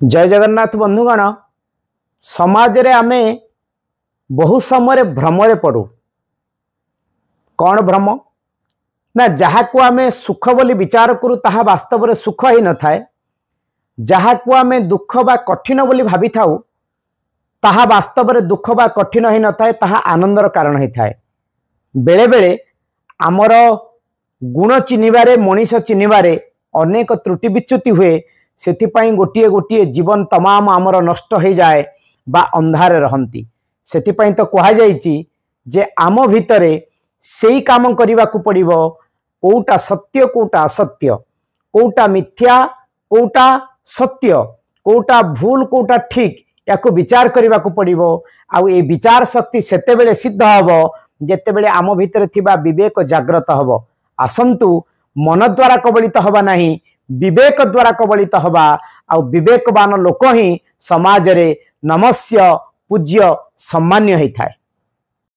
जय जगन्नाथ बंधुगण। समाज रे आमे बहु समय भ्रम पड़ू। कौन भ्रम ना जहाँ को आमे सुख बोली विचार करू ताहा वास्तव में सुख ही न थाए। जहाँ को आमे दुख बा कठिन बोली भाभी थाउ ताहा वास्तव में दुख बा कठिन ही न थाए, ताहा आनंदर कारण ही थाए। बेले बेले आमर गुण चिन्हबारे मनीष चिन्हबारे अनेक त्रुटि विच्युति हुए। सेथिपाई गोटे गोटे जीवन तमाम आमर नष्ट हो जाए बा अंधारे रहंती। सेथिपाई तो कहा जाइछि जे आम भितरे सेई काम करने को पड़िबो। कोउटा सत्य कोउटा असत्य, कोउटा मिथ्या कोउटा सत्य, कोउटा भूल कोउटा ठीक, याको विचार करने को पड़िबो। आउ ए विचार शक्ति सेते बेले सिद्ध हबो जेते बेले आम भितरे थिबा विवेक जागृत हबो। आसंतु मन द्वारा कबलित हबा नहीं, विवेक द्वारा कबलित हबा। आउ विवेकवान लोक ही समाज रे नमस्य पूज्य सम्मान्य होता है।